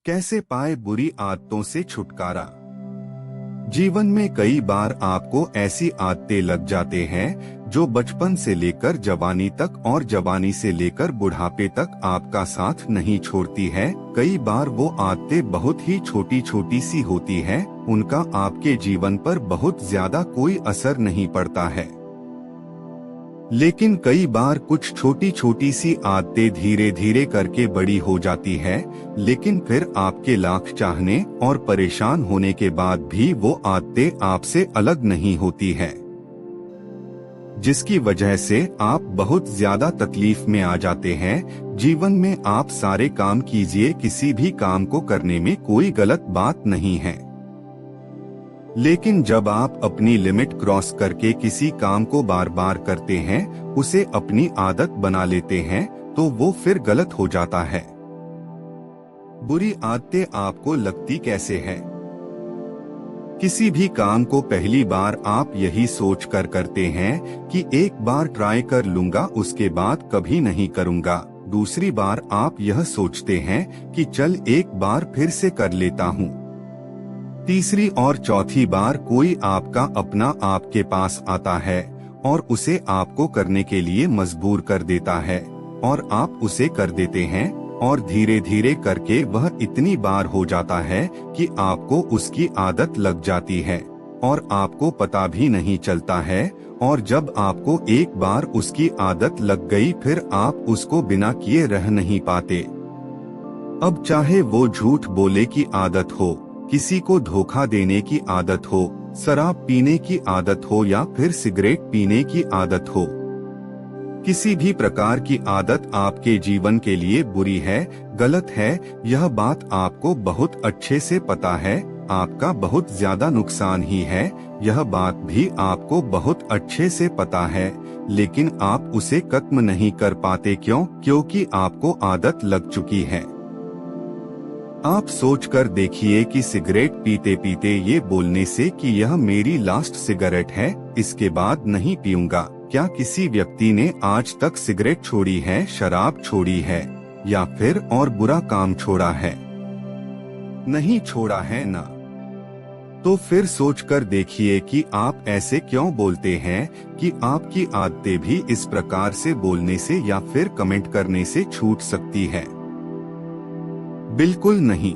कैसे पाए बुरी आदतों से छुटकारा। जीवन में कई बार आपको ऐसी आदतें लग जाते हैं जो बचपन से लेकर जवानी तक और जवानी से लेकर बुढ़ापे तक आपका साथ नहीं छोड़ती है। कई बार वो आदतें बहुत ही छोटी छोटी सी होती हैं, उनका आपके जीवन पर बहुत ज्यादा कोई असर नहीं पड़ता है। लेकिन कई बार कुछ छोटी छोटी सी आदतें धीरे धीरे करके बड़ी हो जाती है, लेकिन फिर आपके लाख चाहने और परेशान होने के बाद भी वो आदतें आपसे अलग नहीं होती है, जिसकी वजह से आप बहुत ज्यादा तकलीफ में आ जाते हैं। जीवन में आप सारे काम कीजिए, किसी भी काम को करने में कोई गलत बात नहीं है, लेकिन जब आप अपनी लिमिट क्रॉस करके किसी काम को बार बार करते हैं, उसे अपनी आदत बना लेते हैं, तो वो फिर गलत हो जाता है। बुरी आदतें आपको लगती कैसे है? किसी भी काम को पहली बार आप यही सोच कर करते हैं कि एक बार ट्राई कर लूंगा, उसके बाद कभी नहीं करूंगा। दूसरी बार आप यह सोचते हैं कि चल एक बार फिर से कर लेता हूँ। तीसरी और चौथी बार कोई आपका अपना आपके पास आता है और उसे आपको करने के लिए मजबूर कर देता है, और आप उसे कर देते हैं, और धीरे धीरे करके वह इतनी बार हो जाता है कि आपको उसकी आदत लग जाती है और आपको पता भी नहीं चलता है। और जब आपको एक बार उसकी आदत लग गई, फिर आप उसको बिना किए रह नहीं पाते। अब चाहे वो झूठ बोले की आदत हो, किसी को धोखा देने की आदत हो, शराब पीने की आदत हो, या फिर सिगरेट पीने की आदत हो, किसी भी प्रकार की आदत आपके जीवन के लिए बुरी है, गलत है। यह बात आपको बहुत अच्छे से पता है, आपका बहुत ज्यादा नुकसान ही है, यह बात भी आपको बहुत अच्छे से पता है, लेकिन आप उसे खत्म नहीं कर पाते। क्यों? क्योंकि आपको आदत लग चुकी है। आप सोचकर देखिए कि सिगरेट पीते पीते ये बोलने से कि यह मेरी लास्ट सिगरेट है, इसके बाद नहीं पीऊंगा, क्या किसी व्यक्ति ने आज तक सिगरेट छोड़ी है, शराब छोड़ी है, या फिर और बुरा काम छोड़ा है? नहीं छोड़ा है ना। तो फिर सोचकर देखिए कि आप ऐसे क्यों बोलते हैं कि आपकी आदतें भी इस प्रकार से बोलने से या फिर कमेंट करने से छूट सकती है। बिल्कुल नहीं।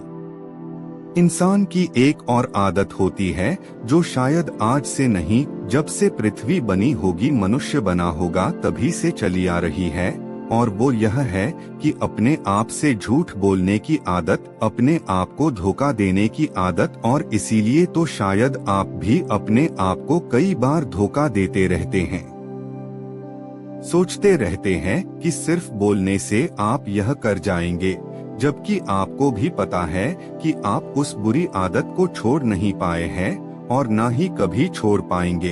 इंसान की एक और आदत होती है जो शायद आज से नहीं, जब से पृथ्वी बनी होगी, मनुष्य बना होगा, तभी से चली आ रही है, और वो यह है कि अपने आप से झूठ बोलने की आदत, अपने आप को धोखा देने की आदत। और इसीलिए तो शायद आप भी अपने आप को कई बार धोखा देते रहते हैं। सोचते रहते हैं कि सिर्फ बोलने से आप यह कर जाएंगे, जबकि आपको भी पता है कि आप उस बुरी आदत को छोड़ नहीं पाए हैं और ना ही कभी छोड़ पाएंगे।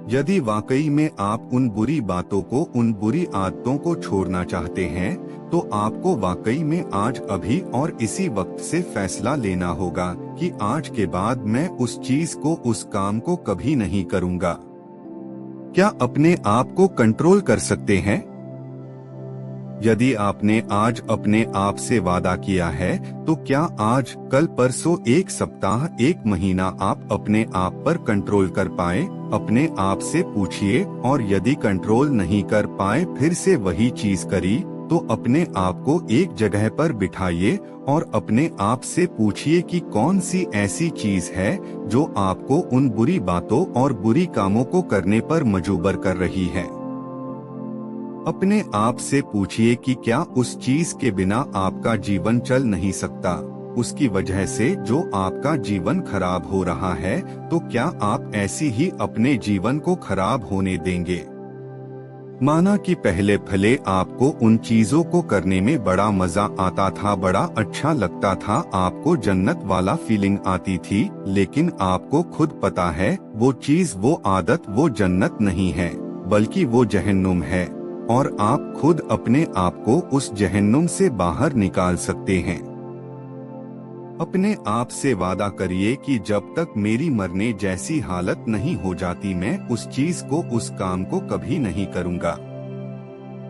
यदि वाकई में आप उन बुरी बातों को, उन बुरी आदतों को छोड़ना चाहते हैं, तो आपको वाकई में आज, अभी और इसी वक्त से फैसला लेना होगा कि आज के बाद मैं उस चीज को, उस काम को कभी नहीं करूंगा। क्या अपने आप को कंट्रोल कर सकते हैं? यदि आपने आज अपने आप से वादा किया है, तो क्या आज, कल, परसों, एक सप्ताह, एक महीना आप अपने आप पर कंट्रोल कर पाए? अपने आप से पूछिए, और यदि कंट्रोल नहीं कर पाए, फिर से वही चीज करी, तो अपने आप को एक जगह पर बिठाइए और अपने आप से पूछिए कि कौन सी ऐसी चीज है जो आपको उन बुरी बातों और बुरी कामों को करने पर मजबूर कर रही है। अपने आप से पूछिए कि क्या उस चीज के बिना आपका जीवन चल नहीं सकता, उसकी वजह से जो आपका जीवन खराब हो रहा है, तो क्या आप ऐसी ही अपने जीवन को खराब होने देंगे? माना कि पहले भले आपको उन चीजों को करने में बड़ा मजा आता था, बड़ा अच्छा लगता था, आपको जन्नत वाला फीलिंग आती थी, लेकिन आपको खुद पता है वो चीज, वो आदत, वो जन्नत नहीं है, बल्कि वो जहन्नुम है, और आप खुद अपने आप को उस जहन्नुम से बाहर निकाल सकते हैं। अपने आप से वादा करिए कि जब तक मेरी मरने जैसी हालत नहीं हो जाती, मैं उस चीज को, उस काम को कभी नहीं करूंगा।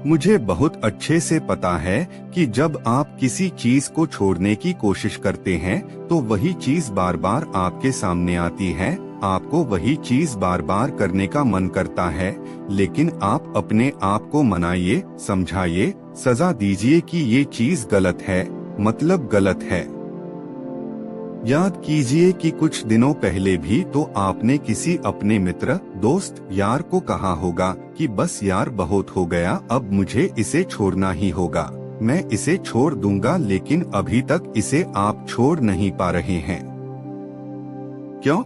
मुझे बहुत अच्छे से पता है कि जब आप किसी चीज को छोड़ने की कोशिश करते हैं तो वही चीज बार बार आपके सामने आती है, आपको वही चीज बार बार करने का मन करता है, लेकिन आप अपने आप को मनाइए, समझाइए, सजा दीजिए कि ये चीज गलत है, मतलब गलत है। याद कीजिए कि कुछ दिनों पहले भी तो आपने किसी अपने मित्र, दोस्त, यार को कहा होगा कि बस यार बहुत हो गया, अब मुझे इसे छोड़ना ही होगा, मैं इसे छोड़ दूंगा, लेकिन अभी तक इसे आप छोड़ नहीं पा रहे हैं। क्यों?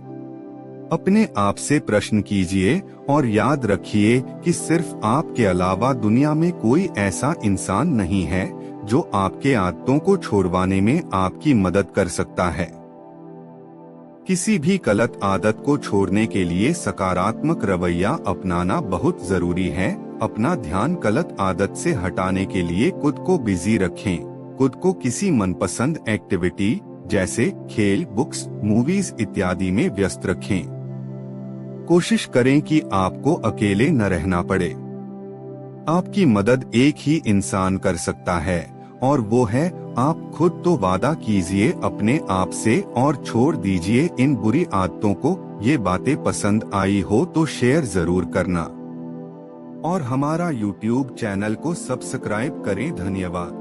अपने आप से प्रश्न कीजिए और याद रखिए कि सिर्फ आपके अलावा दुनिया में कोई ऐसा इंसान नहीं है जो आपके आदतों को छोड़वाने में आपकी मदद कर सकता है। किसी भी गलत आदत को छोड़ने के लिए सकारात्मक रवैया अपनाना बहुत जरूरी है। अपना ध्यान गलत आदत से हटाने के लिए खुद को बिजी रखें। खुद को किसी मनपसंद एक्टिविटी जैसे खेल, बुक्स, मूवीज इत्यादि में व्यस्त रखें। कोशिश करें कि आपको अकेले न रहना पड़े। आपकी मदद एक ही इंसान कर सकता है और वो है आप खुद। तो वादा कीजिए अपने आप से और छोड़ दीजिए इन बुरी आदतों को। ये बातें पसंद आई हो तो शेयर जरूर करना और हमारा YouTube चैनल को सब्सक्राइब करें। धन्यवाद।